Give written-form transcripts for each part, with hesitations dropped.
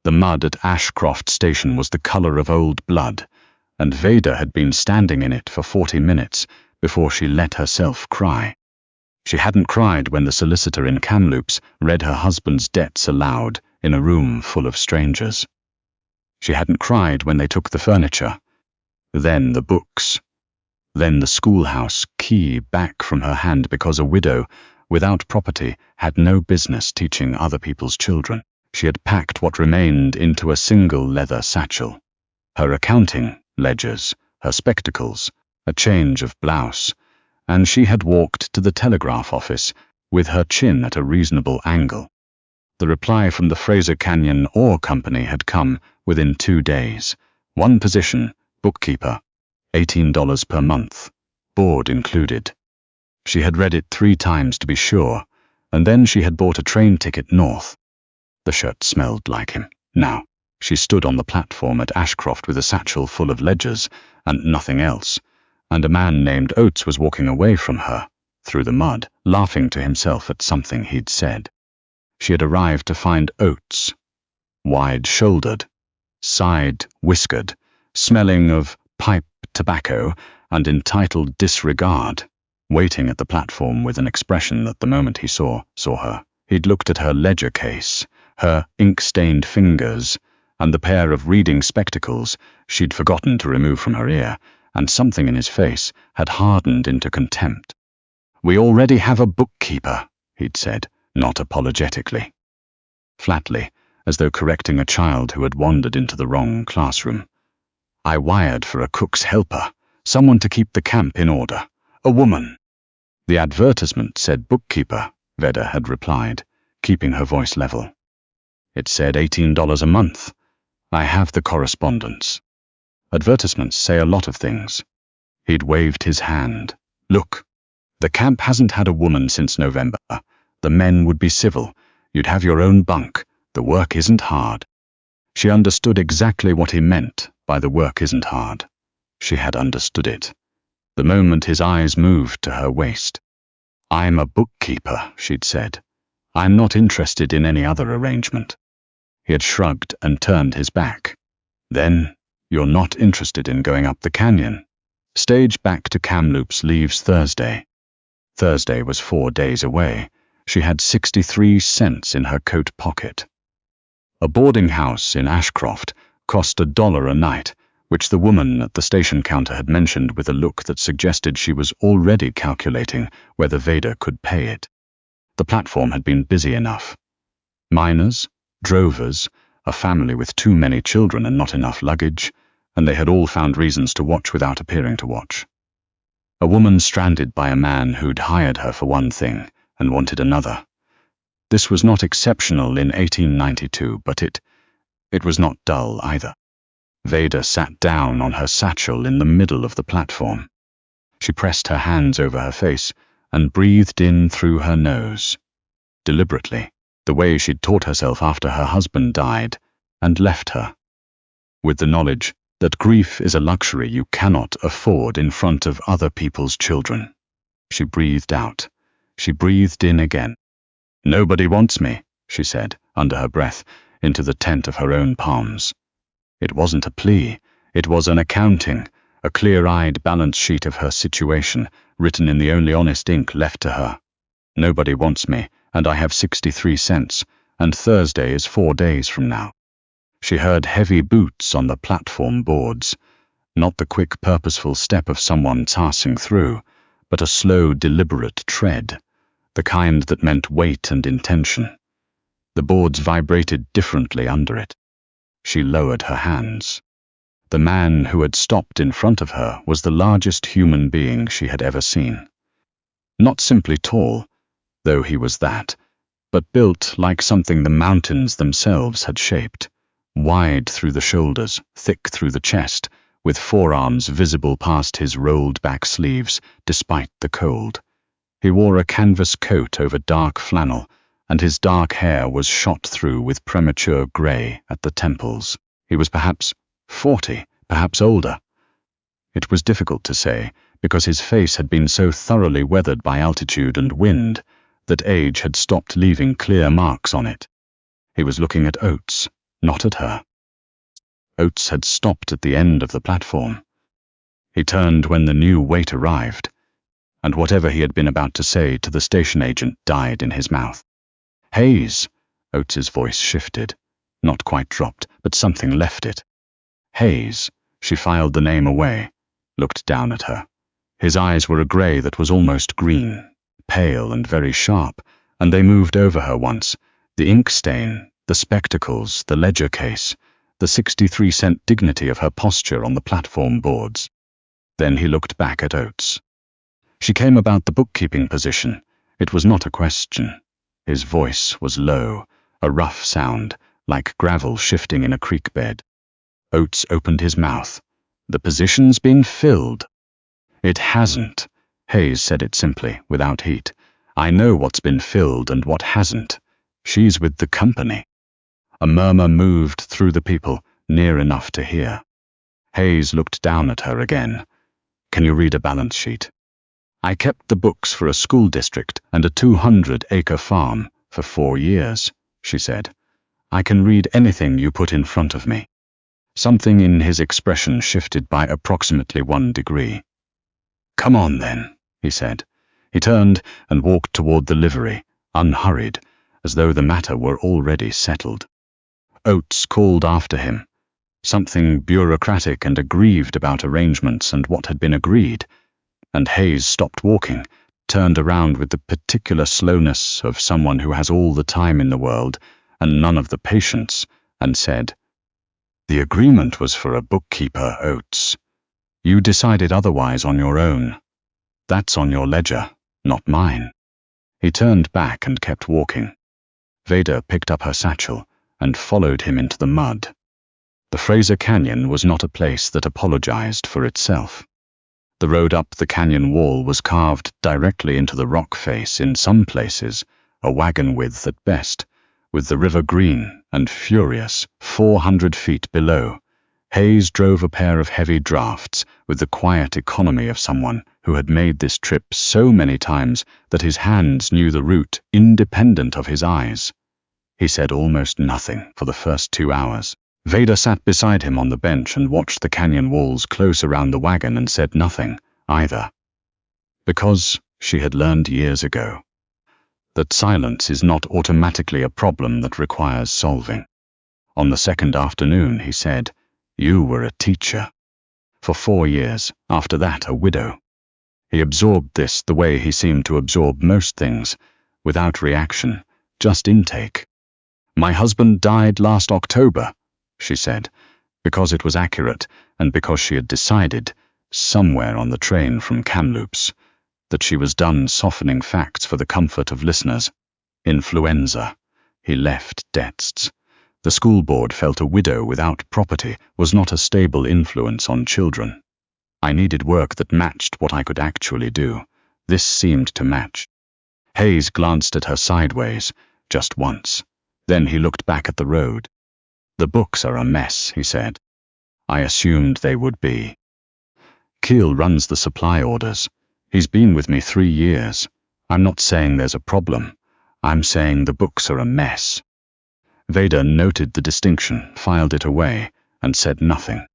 The mud at Ashcroft station was the color of old blood, and Veda had been standing in it for 40 minutes before she let herself cry. She hadn't cried when the solicitor in Kamloops read her husband's debts aloud in a room full of strangers. She hadn't cried when they took the furniture, then the books, then the schoolhouse key back from her hand because a widow without property had no business teaching other people's children. She had packed what remained into a single leather satchel. Her accounting ledgers, her spectacles, a change of blouse, and she had walked to the telegraph office with her chin at a reasonable angle. The reply from the Fraser Canyon Ore Company had come within 2 days. One position, bookkeeper, $18 per month, board included. She had read it 3 times to be sure, and then she had bought a train ticket north. The shirt smelled like him. Now, she stood on the platform at Ashcroft with a satchel full of ledgers and nothing else, and a man named Oates was walking away from her, through the mud, laughing to himself at something he'd said. She had arrived to find Oates, wide-shouldered, side-whiskered, smelling of pipe tobacco and entitled disregard, waiting at the platform with an expression that the moment he saw her. He'd looked at her ledger case, her ink-stained fingers, and the pair of reading spectacles she'd forgotten to remove from her ear, and something in his face had hardened into contempt. "We already have a bookkeeper," he'd said, not apologetically. Flatly, as though correcting a child who had wandered into the wrong classroom. "I wired for a cook's helper, someone to keep the camp in order, a woman." "The advertisement said bookkeeper," Veda had replied, keeping her voice level. "It said $18 a month. I have the correspondence. Advertisements say a lot of things." He'd waved his hand. "Look, the camp hasn't had a woman since November. The men would be civil. You'd have your own bunk. The work isn't hard." She understood exactly what he meant by the work isn't hard. She had understood it. The moment his eyes moved to her waist. "I'm a bookkeeper," she'd said. "I'm not interested in any other arrangement." He had shrugged and turned his back. "Then, you're not interested in going up the canyon?" Stage back to Kamloops leaves Thursday. Thursday was 4 days away. She had 63 cents in her coat pocket. A boarding house in Ashcroft cost $1 a night, which the woman at the station counter had mentioned with a look that suggested she was already calculating whether Veda could pay it. The platform had been busy enough. Miners, drovers, a family with too many children and not enough luggage, and they had all found reasons to watch without appearing to watch. A woman stranded by a man who'd hired her for one thing and wanted another. This was not exceptional in 1892, but it was not dull either. Veda sat down on her satchel in the middle of the platform. She pressed her hands over her face and breathed in through her nose, deliberately, the way she'd taught herself after her husband died and left her, with the knowledge that grief is a luxury you cannot afford in front of other people's children. She breathed out. She breathed in again. "Nobody wants me," she said, under her breath, into the tent of her own palms. It wasn't a plea. It was an accounting, a clear-eyed balance sheet of her situation, written in the only honest ink left to her. "Nobody wants me, and I have 63 cents, and Thursday is 4 days from now." She heard heavy boots on the platform boards, not the quick, purposeful step of someone passing through, but a slow, deliberate tread, the kind that meant weight and intention. The boards vibrated differently under it. She lowered her hands. The man who had stopped in front of her was the largest human being she had ever seen. Not simply tall, though he was that, but built like something the mountains themselves had shaped, wide through the shoulders, thick through the chest, with forearms visible past his rolled-back sleeves, despite the cold. He wore a canvas coat over dark flannel, and his dark hair was shot through with premature grey at the temples. He was perhaps 40, perhaps older. It was difficult to say, because his face had been so thoroughly weathered by altitude and wind that age had stopped leaving clear marks on it. He was looking at Oates, not at her. Oates had stopped at the end of the platform. He turned when the new wait arrived, and whatever he had been about to say to the station agent died in his mouth. "Hayes," Oates's voice shifted, not quite dropped, but something left it. "Hayes." She filed the name away, looked down at her. His eyes were a grey that was almost green, pale and very sharp, and they moved over her once, the ink stain, the spectacles, the ledger case, the 63-cent dignity of her posture on the platform boards. Then he looked back at Oates. She came about the bookkeeping position. It was not a question. His voice was low, a rough sound, like gravel shifting in a creek bed. Oates opened his mouth. "The position's been filled." "It hasn't." Hayes said it simply, without heat. "I know what's been filled and what hasn't. She's with the company." A murmur moved through the people, near enough to hear. Hayes looked down at her again. "Can you read a balance sheet?" "I kept the books for a school district and a 200-acre farm for 4 years, she said. "I can read anything you put in front of me." Something in his expression shifted by approximately 1 degree. "Come on, then," he said. He turned and walked toward the livery, unhurried, as though the matter were already settled. Oates called after him, something bureaucratic and aggrieved about arrangements and what had been agreed, and Hayes stopped walking, turned around with the particular slowness of someone who has all the time in the world and none of the patience, and said, "The agreement was for a bookkeeper, Oates. You decided otherwise on your own. That's on your ledger, not mine." He turned back and kept walking. Veda picked up her satchel and followed him into the mud. The Fraser Canyon was not a place that apologized for itself. The road up the canyon wall was carved directly into the rock face in some places, a wagon width at best, with the river green and furious 400 feet below. Hayes drove a pair of heavy drafts with the quiet economy of someone who had made this trip so many times that his hands knew the route independent of his eyes. He said almost nothing for the first 2 hours. Veda sat beside him on the bench and watched the canyon walls close around the wagon and said nothing, either. Because she had learned years ago that silence is not automatically a problem that requires solving. On the second afternoon, he said, "You were a teacher." For 4 years, after that a widow. He absorbed this the way he seemed to absorb most things, without reaction, just intake. "My husband died last October," she said, because it was accurate and because she had decided, somewhere on the train from Kamloops, that she was done softening facts for the comfort of listeners. Influenza. He left debts. The school board felt a widow without property was not a stable influence on children. I needed work that matched what I could actually do. This seemed to match. Hayes glanced at her sideways, just once. Then he looked back at the road. "The books are a mess," he said. "I assumed they would be. Keel runs the supply orders. He's been with me 3 years. I'm not saying there's a problem. I'm saying the books are a mess." Veda noted the distinction, filed it away, and said nothing.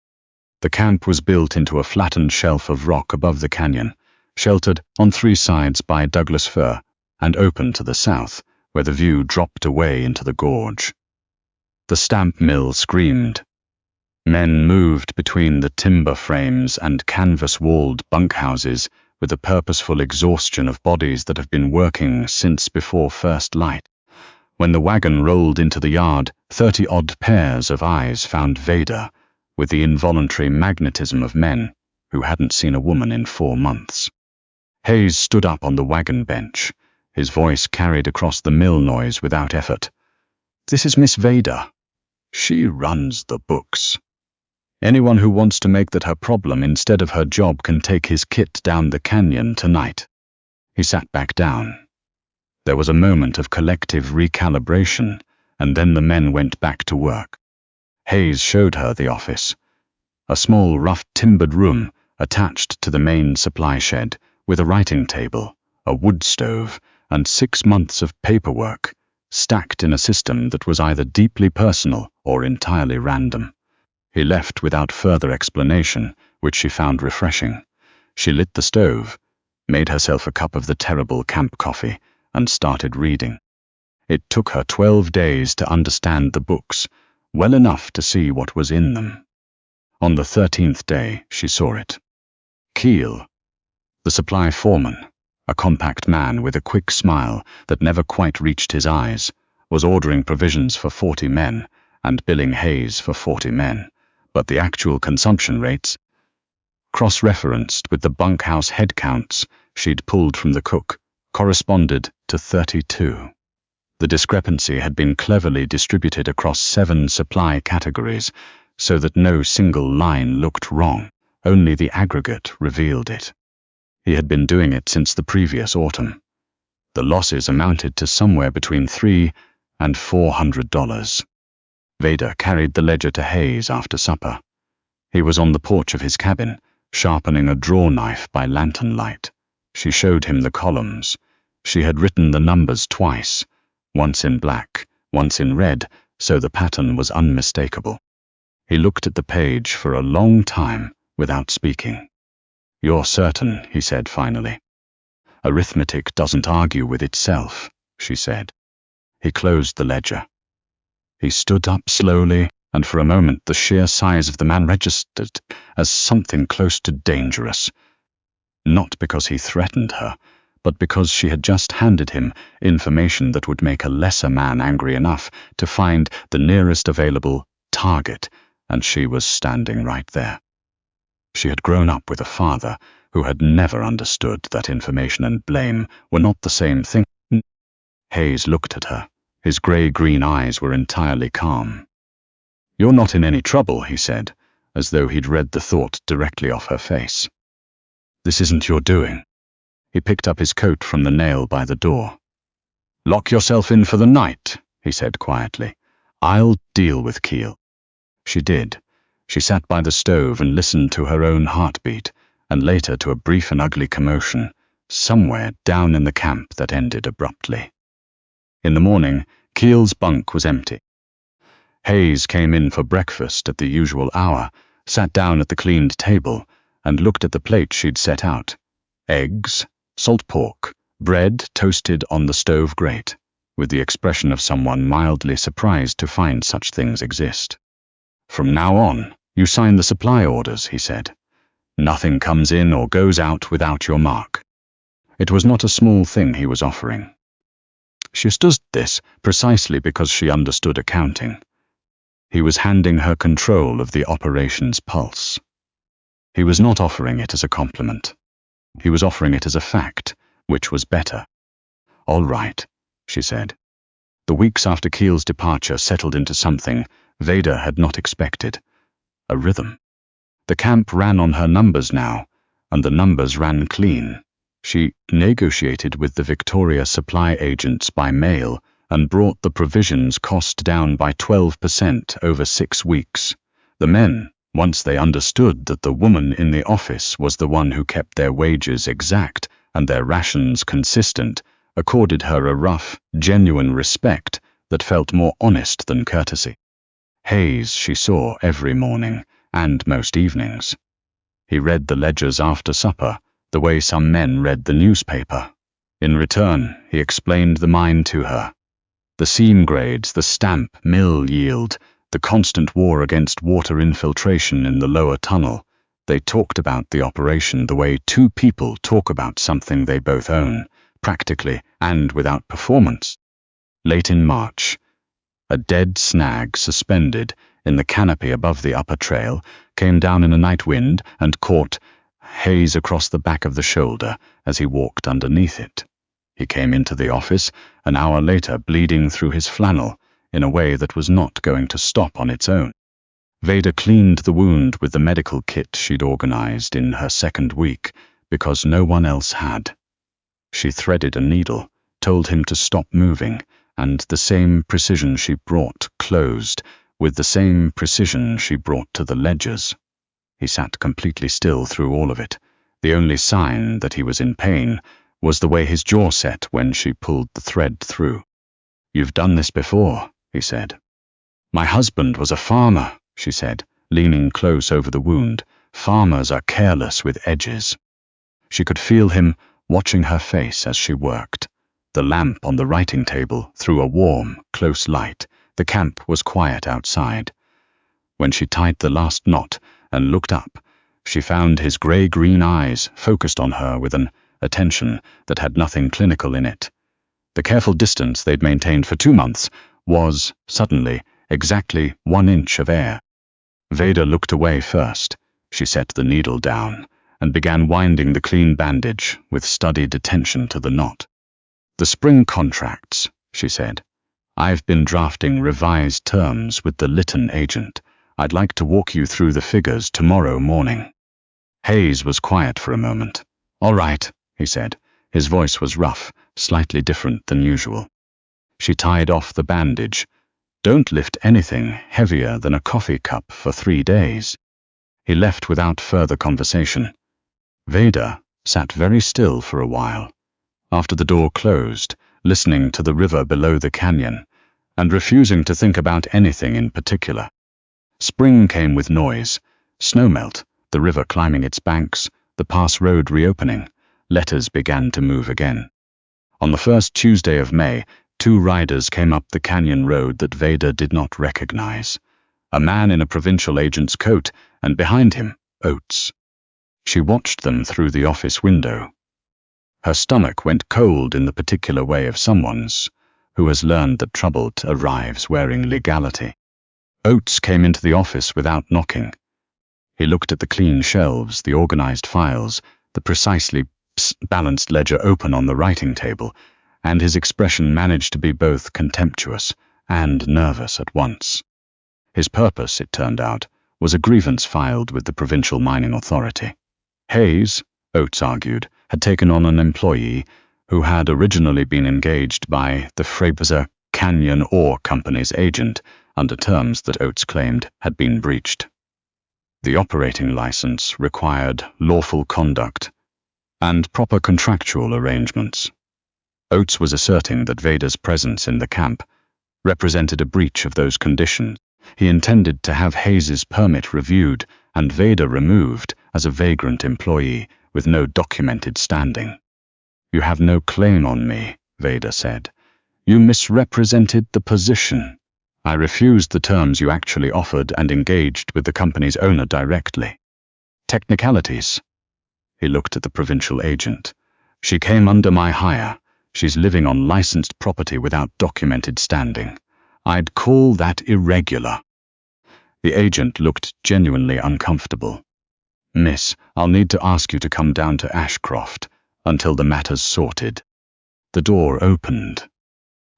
The camp was built into a flattened shelf of rock above the canyon, sheltered on 3 sides by Douglas fir, and open to the south, where the view dropped away into the gorge. The stamp mill screamed. Men moved between the timber frames and canvas-walled bunkhouses with the purposeful exhaustion of bodies that have been working since before first light. When the wagon rolled into the yard, 30-odd pairs of eyes found Veda, with the involuntary magnetism of men who hadn't seen a woman in 4 months. Hayes stood up on the wagon bench. His voice carried across the mill noise without effort. "This is Miss Veda. She runs the books. Anyone who wants to make that her problem instead of her job can take his kit down the canyon tonight." He sat back down. There was a moment of collective recalibration, and then the men went back to work. Hayes showed her the office. A small, rough timbered room attached to the main supply shed, with a writing table, a wood stove, and 6 months of paperwork, stacked in a system that was either deeply personal or entirely random. He left without further explanation, which she found refreshing. She lit the stove, made herself a cup of the terrible camp coffee, and started reading. It took her 12 days to understand the books, well enough to see what was in them. On the 13th day, she saw it. Keel, the supply foreman, a compact man with a quick smile that never quite reached his eyes, was ordering provisions for 40 men and billing Hayes for 40 men, but the actual consumption rates, cross-referenced with the bunkhouse head counts she'd pulled from the cook, corresponded to 32. The discrepancy had been cleverly distributed across 7 supply categories, so that no single line looked wrong, only the aggregate revealed it. He had been doing it since the previous autumn. The losses amounted to somewhere between $300 and $400. Veda carried the ledger to Hayes after supper. He was on the porch of his cabin, sharpening a draw knife by lantern light. She showed him the columns. She had written the numbers twice, once in black, once in red, so the pattern was unmistakable. He looked at the page for a long time without speaking. "You're certain," he said finally. "Arithmetic doesn't argue with itself," she said. He closed the ledger. He stood up slowly, and for a moment the sheer size of the man registered as something close to dangerous. Not because he threatened her, but because she had just handed him information that would make a lesser man angry enough to find the nearest available target, and she was standing right there. She had grown up with a father who had never understood that information and blame were not the same thing. Hayes looked at her. His grey-green eyes were entirely calm. "You're not in any trouble," he said, as though he'd read the thought directly off her face. "This isn't your doing." He picked up his coat from the nail by the door. "Lock yourself in for the night," he said quietly. "I'll deal with Keel." She did. She sat by the stove and listened to her own heartbeat, and later to a brief and ugly commotion, somewhere down in the camp that ended abruptly. In the morning, Keel's bunk was empty. Hayes came in for breakfast at the usual hour, sat down at the cleaned table, and looked at the plate she'd set out. Eggs, salt pork, bread toasted on the stove grate, with the expression of someone mildly surprised to find such things exist. "From now on, you sign the supply orders," he said. "Nothing comes in or goes out without your mark." It was not a small thing he was offering. She understood this precisely because she understood accounting. He was handing her control of the operation's pulse. He was not offering it as a compliment. He was offering it as a fact, which was better. "All right," she said. The weeks after Keel's departure settled into something Veda had not expected. A rhythm. The camp ran on her numbers now, and the numbers ran clean. She negotiated with the Victoria supply agents by mail and brought the provisions cost down by 12% over 6 weeks. The men, once they understood that the woman in the office was the one who kept their wages exact and their rations consistent, accorded her a rough, genuine respect that felt more honest than courtesy. Hayes she saw every morning, and most evenings. He read the ledgers after supper, the way some men read the newspaper. In return, he explained the mine to her. The seam grades, the stamp mill yield, the constant war against water infiltration in the lower tunnel. They talked about the operation the way 2 people talk about something they both own, practically and without performance. Late in March, a dead snag suspended in the canopy above the upper trail came down in a night wind and caught Hayes across the back of the shoulder as he walked underneath it. He came into the office an hour later bleeding through his flannel in a way that was not going to stop on its own. Veda cleaned the wound with the medical kit she'd organized in her second week because no one else had. She threaded a needle, told him to stop moving, and the same precision she brought closed with the same precision she brought to the ledgers. He sat completely still through all of it. The only sign that he was in pain was the way his jaw set when she pulled the thread through. "You've done this before," he said. My husband was a farmer, she said, leaning close over the wound. Farmers are careless with edges. She could feel him watching her face as she worked. The lamp on the writing table threw a warm, close light. The camp was quiet outside. When she tied the last knot and looked up, she found his grey-green eyes focused on her with an attention that had nothing clinical in it. The careful distance they'd maintained for 2 months was, suddenly, exactly 1 inch of air. Veda looked away first. She set the needle down and began winding the clean bandage with studied attention to the knot. "The spring contracts," she said. "I've been drafting revised terms with the Lytton agent. I'd like to walk you through the figures tomorrow morning." Hayes was quiet for a moment. "All right," he said. His voice was rough, slightly different than usual. She tied off the bandage. "Don't lift anything heavier than a coffee cup for 3 days." He left without further conversation. Veda sat very still for a while, after the door closed, listening to the river below the canyon, and refusing to think about anything in particular. Spring came with noise, snowmelt, the river climbing its banks, the pass road reopening. Letters began to move again. On the first Tuesday of May, 2 riders came up the canyon road that Veda did not recognize. A man in a provincial agent's coat, and behind him, Oates. She watched them through the office window. Her stomach went cold in the particular way of someone's who has learned that trouble arrives wearing legality. Oates came into the office without knocking. He looked at the clean shelves, the organized files, the precisely balanced ledger open on the writing table, and his expression managed to be both contemptuous and nervous at once. His purpose, it turned out, was a grievance filed with the Provincial Mining Authority. Hayes, Oates argued, had taken on an employee who had originally been engaged by the Fraser Canyon Ore Company's agent under terms that Oates claimed had been breached. The operating license required lawful conduct and proper contractual arrangements. Oates was asserting that Veda's presence in the camp represented a breach of those conditions. He intended to have Hayes's permit reviewed and Veda removed as a vagrant employee with no documented standing. "You have no claim on me," Veda said. "You misrepresented the position. I refused the terms you actually offered and engaged with the company's owner directly." "Technicalities." He looked at the provincial agent. "She came under my hire. She's living on licensed property without documented standing. I'd call that irregular." The agent looked genuinely uncomfortable. "Miss, I'll need to ask you to come down to Ashcroft until the matter's sorted." The door opened.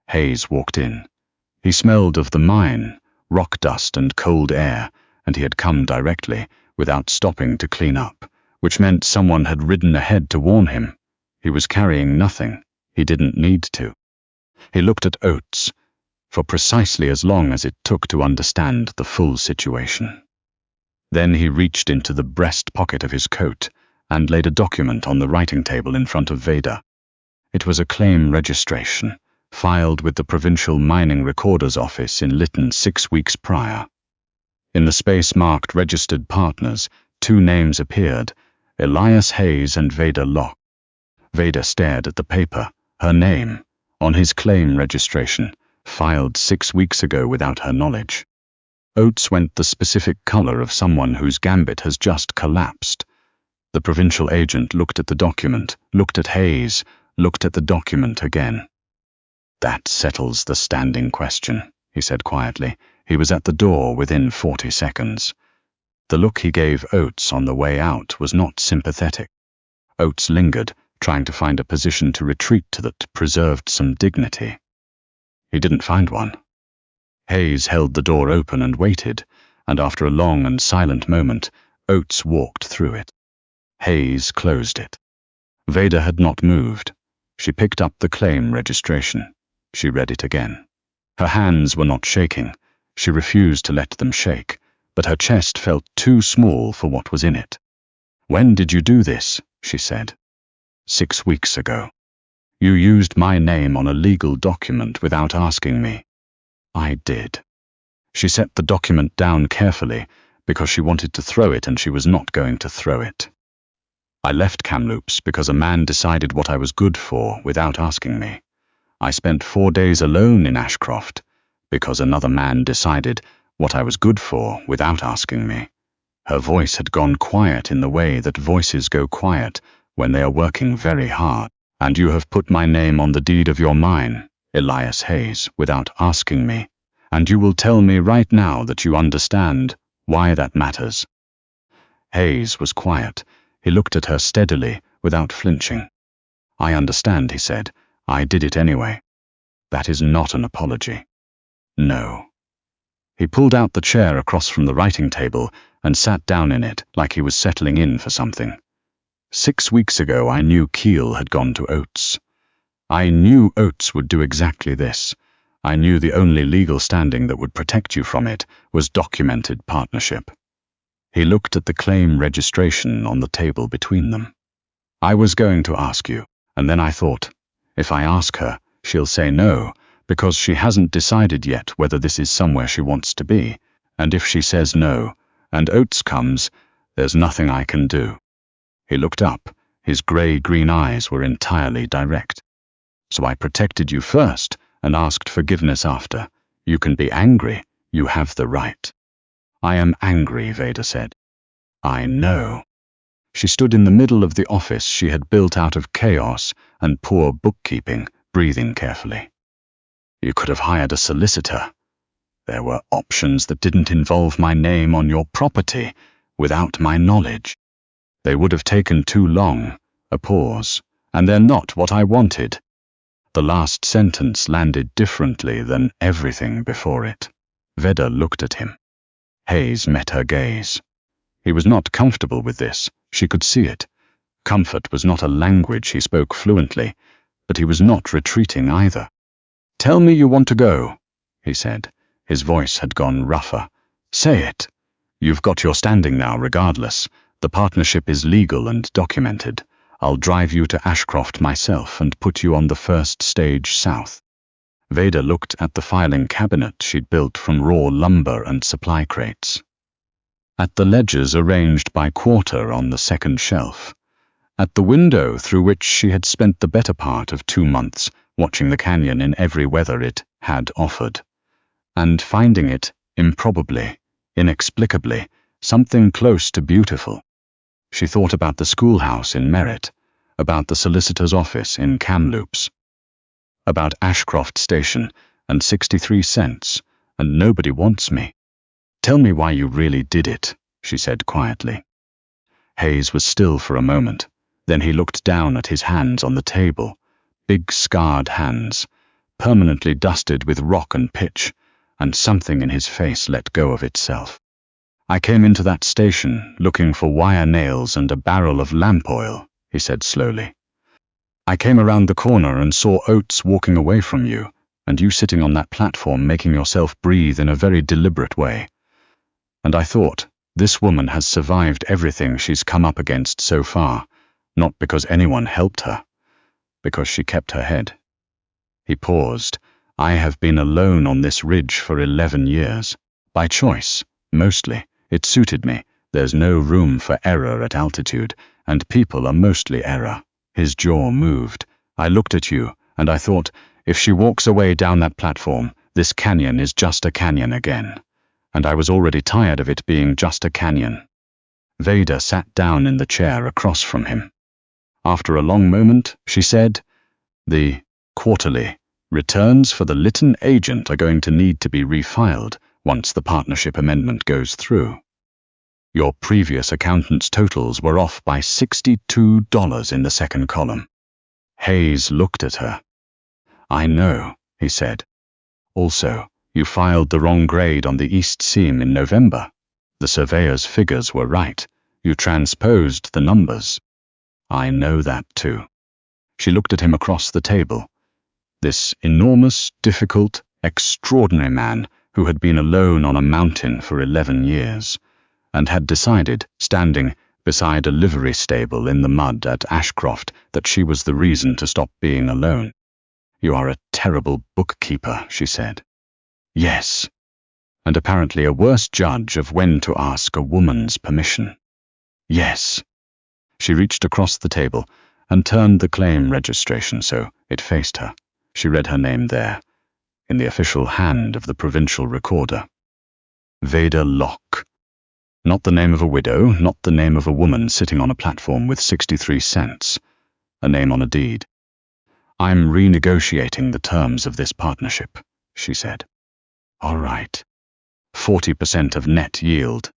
Hayes walked in. He smelled of the mine, rock dust and cold air, and he had come directly, without stopping to clean up, which meant someone had ridden ahead to warn him. He was carrying nothing. He didn't need to. He looked at Oates for precisely as long as it took to understand the full situation. Then he reached into the breast pocket of his coat and laid a document on the writing table in front of Veda. It was a claim registration, filed with the Provincial Mining Recorder's Office in Lytton 6 weeks prior. In the space marked Registered Partners, 2 names appeared, Elias Hayes and Veda Locke. Veda stared at the paper, her name, on his claim registration, filed 6 weeks ago without her knowledge. Oates went the specific color of someone whose gambit has just collapsed. The provincial agent looked at the document, looked at Hayes, looked at the document again. "That settles the standing question," he said quietly. He was at the door within 40 seconds. The look he gave Oates on the way out was not sympathetic. Oates lingered, trying to find a position to retreat to that preserved some dignity. He didn't find one. Hayes held the door open and waited, and after a long and silent moment, Oates walked through it. Hayes closed it. Veda had not moved. She picked up the claim registration. She read it again. Her hands were not shaking. She refused to let them shake, but her chest felt too small for what was in it. "When did you do this?" she said. 6 weeks ago. You used my name on a legal document without asking me." "I did." She set the document down carefully because she wanted to throw it and she was not going to throw it. I left Kamloops because a man decided what I was good for without asking me. I spent 4 days alone in Ashcroft because another man decided what I was good for without asking me. Her voice had gone quiet in the way that voices go quiet when they are working very hard. And you have put my name on the deed of your mine, Elias Hayes, without asking me. And you will tell me right now that you understand why that matters. Hayes was quiet. He looked at her steadily, without flinching. I understand, he said. I did it anyway. That is not an apology. No. He pulled out the chair across from the writing table and sat down in it like he was settling in for something. 6 weeks ago I knew Keel had gone to Oates. I knew Oates would do exactly this. I knew the only legal standing that would protect you from it was documented partnership. He looked at the claim registration on the table between them. I was going to ask you, and then I thought, if I ask her, she'll say no, because she hasn't decided yet whether this is somewhere she wants to be, and if she says no, and Oates comes, there's nothing I can do. He looked up. His grey-green eyes were entirely direct. So I protected you first and asked forgiveness after. You can be angry. You have the right. I am angry, Veda said. I know. She stood in the middle of the office she had built out of chaos and poor bookkeeping, breathing carefully. You could have hired a solicitor. There were options that didn't involve my name on your property without my knowledge. They would have taken too long, a pause, and they're not what I wanted. The last sentence landed differently than everything before it. Veda looked at him. Hayes met her gaze. He was not comfortable with this. She could see it. Comfort was not a language he spoke fluently, but he was not retreating either. Tell me you want to go, he said. His voice had gone rougher. Say it. You've got your standing now regardless. The partnership is legal and documented. I'll drive you to Ashcroft myself and put you on the first stage south. Veda looked at the filing cabinet she'd built from raw lumber and supply crates. At the ledgers arranged by quarter on the second shelf. At the window through which she had spent the better part of 2 months watching the canyon in every weather it had offered. And finding it, improbably, inexplicably, something close to beautiful. She thought about the schoolhouse in Merritt, about the solicitor's office in Kamloops, about Ashcroft Station and 63 cents, and nobody wants me. Tell me why you really did it, she said quietly. Hayes was still for a moment. Then he looked down at his hands on the table, big scarred hands, permanently dusted with rock and pitch, and something in his face let go of itself. I came into that station looking for wire nails and a barrel of lamp oil, he said slowly. I came around the corner and saw Oates walking away from you, and you sitting on that platform making yourself breathe in a very deliberate way. And I thought, this woman has survived everything she's come up against so far, not because anyone helped her, because she kept her head. He paused. I have been alone on this ridge for 11 years. By choice, mostly. It suited me. There's no room for error at altitude, and people are mostly error. His jaw moved. I looked at you, and I thought, if she walks away down that platform, this canyon is just a canyon again. And I was already tired of it being just a canyon. Veda sat down in the chair across from him. After a long moment, she said, the quarterly returns for the Lytton agent are going to need to be refiled once the partnership amendment goes through. Your previous accountant's totals were off by $62 in the second column. Hayes looked at her. I know, he said. Also, you filed the wrong grade on the east seam in November. The surveyor's figures were right. You transposed the numbers. I know that too. She looked at him across the table. This enormous, difficult, extraordinary man who had been alone on a mountain for 11 years, and had decided, standing beside a livery stable in the mud at Ashcroft, that she was the reason to stop being alone. You are a terrible bookkeeper, she said. Yes. and apparently a worse judge of when to ask a woman's permission. Yes. She reached across the table and turned the claim registration so it faced her. She read her name there, in the official hand of the provincial recorder. Veda Locke. Not the name of a widow, not the name of a woman sitting on a platform with 63 cents. A name on a deed. I'm renegotiating the terms of this partnership, she said. All right. 40% of net yield.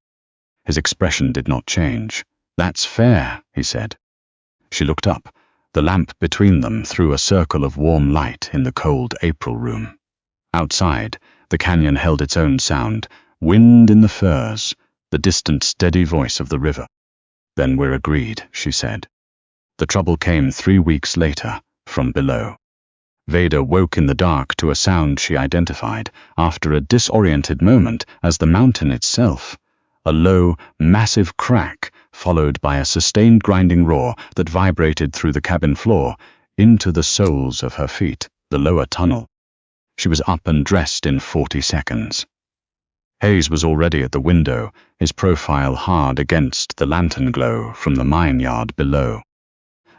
His expression did not change. That's fair, he said. She looked up. The lamp between them threw a circle of warm light in the cold April room. Outside, the canyon held its own sound, wind in the firs, the distant steady voice of the river. Then we're agreed, she said. The trouble came 3 weeks later, from below. Veda woke in the dark to a sound she identified, after a disoriented moment, as the mountain itself. A low, massive crack, followed by a sustained grinding roar that vibrated through the cabin floor, into the soles of her feet, the lower tunnel. She was up and dressed in 40 seconds. Hayes was already at the window, his profile hard against the lantern glow from the mine yard below.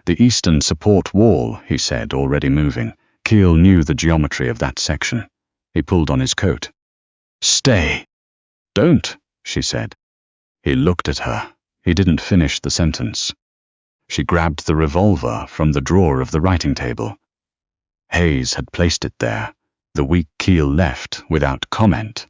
The eastern support wall, he said, already moving. Keel knew the geometry of that section. He pulled on his coat. Stay. Don't, she said. He looked at her. He didn't finish the sentence. She grabbed the revolver from the drawer of the writing table. Hayes had placed it there, the week Keel left, without comment.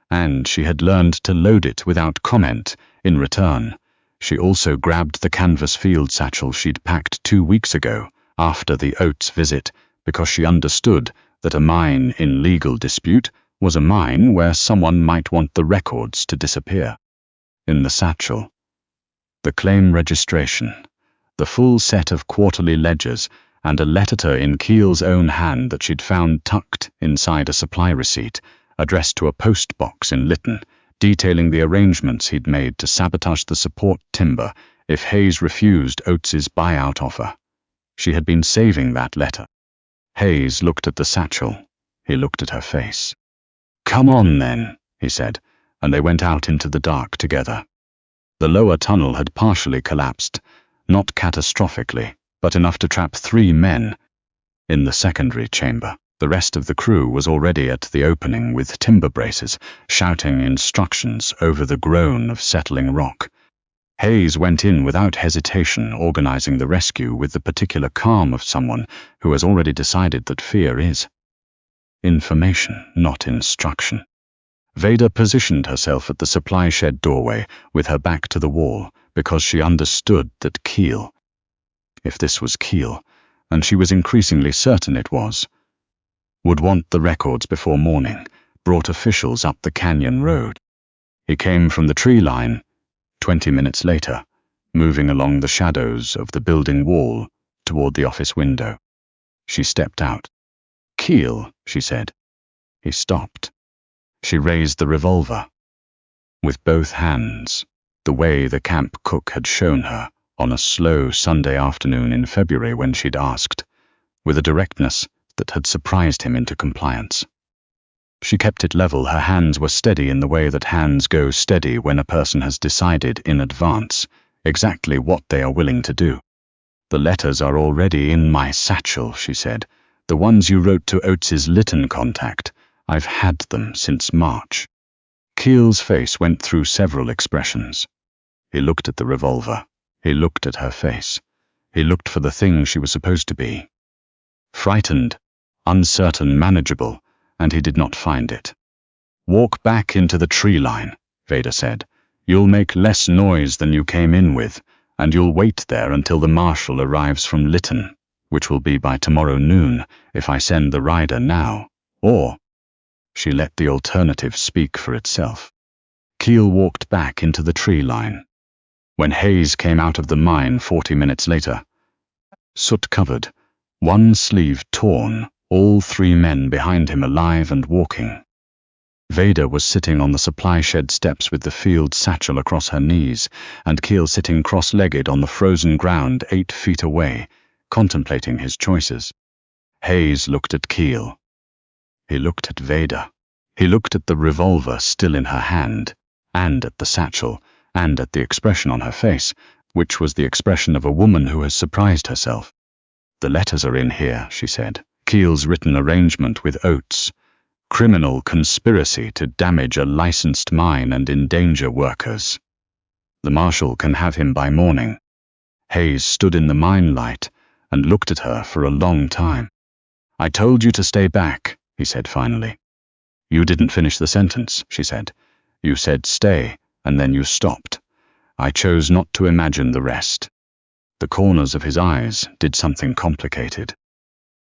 And she had learned to load it without comment in return. She also grabbed the canvas field satchel she'd packed 2 weeks ago, after the Oates visit, because she understood that a mine in legal dispute was a mine where someone might want the records to disappear. In the satchel, the claim registration, the full set of quarterly ledgers, and a letter in Keel's own hand that she'd found tucked inside a supply receipt, addressed to a post box in Lytton, detailing the arrangements he'd made to sabotage the support timber if Hayes refused Oates's buyout offer. She had been saving that letter. Hayes looked at the satchel. He looked at her face. Come on, then, he said, and they went out into the dark together. The lower tunnel had partially collapsed, not catastrophically, but enough to trap 3 men. In the secondary chamber, the rest of the crew was already at the opening with timber braces, shouting instructions over the groan of settling rock. Hayes went in without hesitation, organizing the rescue with the particular calm of someone who has already decided that fear is information, not instruction. Veda positioned herself at the supply shed doorway with her back to the wall because she understood that Keel, if this was Keel, and she was increasingly certain it was, would want the records before morning, brought officials up the canyon road. He came from the tree line, 20 minutes later, moving along the shadows of the building wall toward the office window. She stepped out. Keel, she said. He stopped. She raised the revolver. With both hands, the way the camp cook had shown her on a slow Sunday afternoon in February when she'd asked, with a directness that had surprised him into compliance. She kept it level. Her hands were steady in the way that hands go steady when a person has decided in advance exactly what they are willing to do. The letters are already in my satchel, she said. The ones you wrote to Oates's Lytton contact. I've had them since March. Keel's face went through several expressions. He looked at the revolver. He looked at her face. He looked for the thing she was supposed to be. Frightened, uncertain, manageable, and he did not find it. Walk back into the tree line, Veda said. You'll make less noise than you came in with, and you'll wait there until the marshal arrives from Lytton, which will be by tomorrow noon if I send the rider now. Or, she let the alternative speak for itself. Keel walked back into the tree line. When Hayes came out of the mine 40 minutes later, soot-covered, one sleeve torn, all 3 men behind him alive and walking. Veda was sitting on the supply shed steps with the field satchel across her knees, and Keel sitting cross-legged on the frozen ground 8 feet away, contemplating his choices. Hayes looked at Keel. He looked at Veda. He looked at the revolver still in her hand, and at the satchel, and at the expression on her face, which was the expression of a woman who has surprised herself. "The letters are in here," she said. "Keel's written arrangement with Oates. Criminal conspiracy to damage a licensed mine and endanger workers. The marshal can have him by morning." Hayes stood in the mine light and looked at her for a long time. "I told you to stay back," he said finally. "You didn't finish the sentence," she said. "You said stay, and then you stopped. I chose not to imagine the rest." The corners of his eyes did something complicated.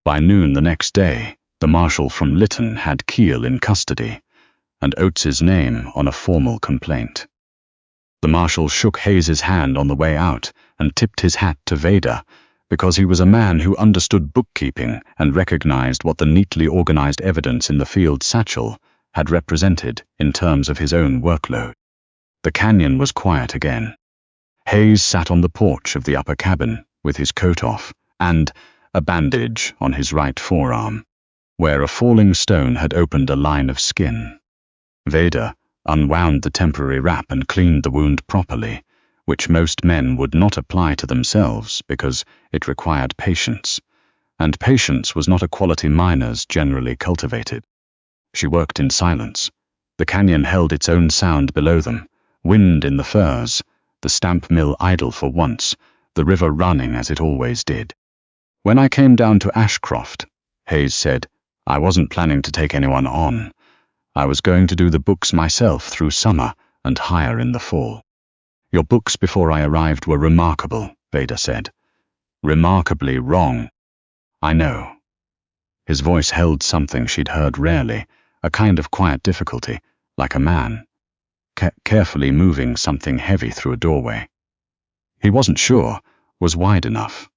By noon the next day, the marshal from Lytton had Keel in custody, and Oates's name on a formal complaint. The marshal shook Hayes's hand on the way out and tipped his hat to Veda, because he was a man who understood bookkeeping and recognized what the neatly organized evidence in the field satchel had represented in terms of his own workload. The canyon was quiet again. Hayes sat on the porch of the upper cabin with his coat off and a bandage on his right forearm, where a falling stone had opened a line of skin. Veda unwound the temporary wrap and cleaned the wound properly, which most men would not apply to themselves because it required patience, and patience was not a quality miners generally cultivated. She worked in silence. The canyon held its own sound below them, wind in the firs, the stamp mill idle for once, the river running as it always did. "When I came down to Ashcroft," Hayes said, "I wasn't planning to take anyone on. I was going to do the books myself through summer and hire in the fall." "Your books before I arrived were remarkable," Veda said. "Remarkably wrong." "I know." His voice held something she'd heard rarely, a kind of quiet difficulty, like a man carefully moving something heavy through a doorway. He wasn't sure, was wide enough.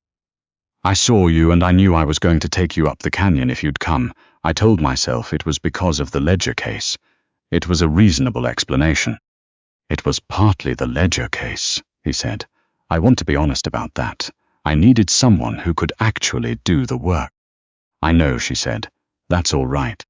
"I saw you and I knew I was going to take you up the canyon if you'd come. I told myself it was because of the Ledger case. It was a reasonable explanation." "It was partly the Ledger case," he said. "I want to be honest about that. I needed someone who could actually do the work." "I know," she said. "That's all right.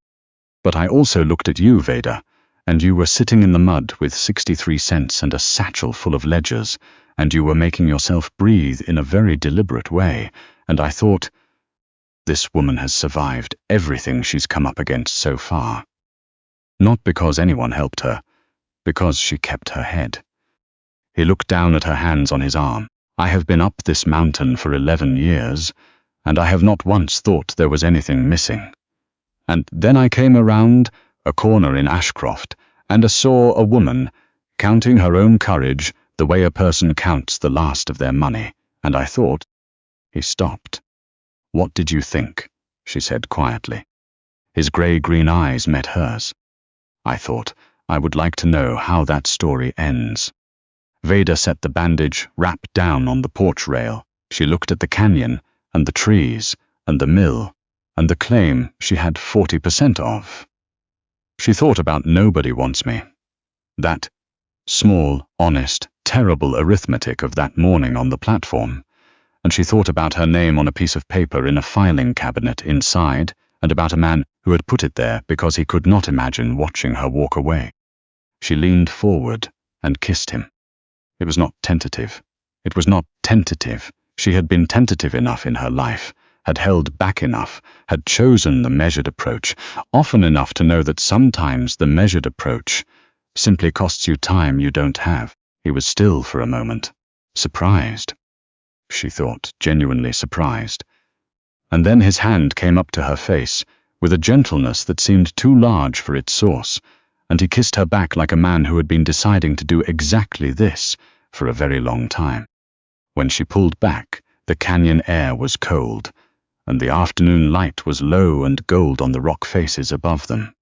But I also looked at you, Veda, and you were sitting in the mud with 63 cents and a satchel full of ledgers, and you were making yourself breathe in a very deliberate way, and I thought, this woman has survived everything she's come up against so far. Not because anyone helped her, because she kept her head." He looked down at her hands on his arm. "I have been up this mountain for 11 years, and I have not once thought there was anything missing. And then I came around a corner in Ashcroft, and I saw a woman counting her own courage the way a person counts the last of their money, and I thought—" He stopped. "What did you think?" she said quietly. His grey-green eyes met hers. "I thought I would like to know how that story ends." Veda set the bandage wrap down on the porch rail. She looked at the canyon, and the trees, and the mill, and the claim she had 40% of. She thought about "nobody wants me." That small, honest, terrible arithmetic of that morning on the platform, and she thought about her name on a piece of paper in a filing cabinet inside, and about a man who had put it there because he could not imagine watching her walk away. She leaned forward and kissed him. It was not tentative. It was not tentative. She had been tentative enough in her life, had held back enough, had chosen the measured approach, often enough to know that sometimes the measured approach simply costs you time you don't have. He was still for a moment, surprised. She thought, genuinely surprised. And then his hand came up to her face, with a gentleness that seemed too large for its source, and he kissed her back like a man who had been deciding to do exactly this for a very long time. When she pulled back, the canyon air was cold, and the afternoon light was low and gold on the rock faces above them.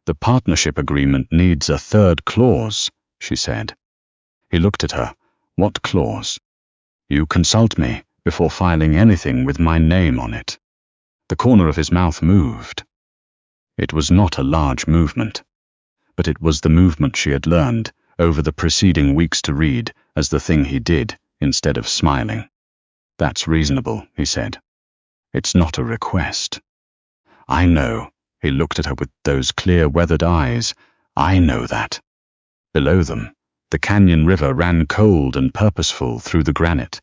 "The partnership agreement needs a third clause," she said. He looked at her. "What clause?" "You consult me before filing anything with my name on it." The corner of his mouth moved. It was not a large movement, but it was the movement she had learned over the preceding weeks to read as the thing he did instead of smiling. "That's reasonable," he said. "It's not a request." "I know," He looked at her with those clear, weathered eyes. I know that. Below them, the canyon river ran cold and purposeful through the granite,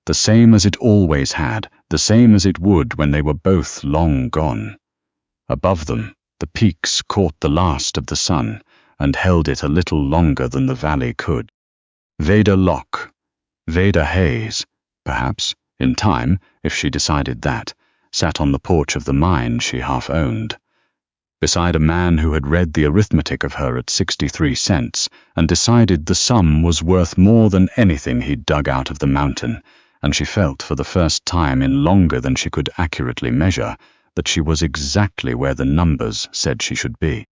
the same as it always had, the same as it would when they were both long gone. Above them, the peaks caught the last of the sun and held it a little longer than the valley could. Veda Loch, Veda Haze, perhaps, in time, if she decided that, sat on the porch of the mine she half owned, beside a man who had read the arithmetic of her at 63 cents and decided the sum was worth more than anything he'd dug out of the mountain, and she felt for the first time in longer than she could accurately measure that she was exactly where the numbers said she should be.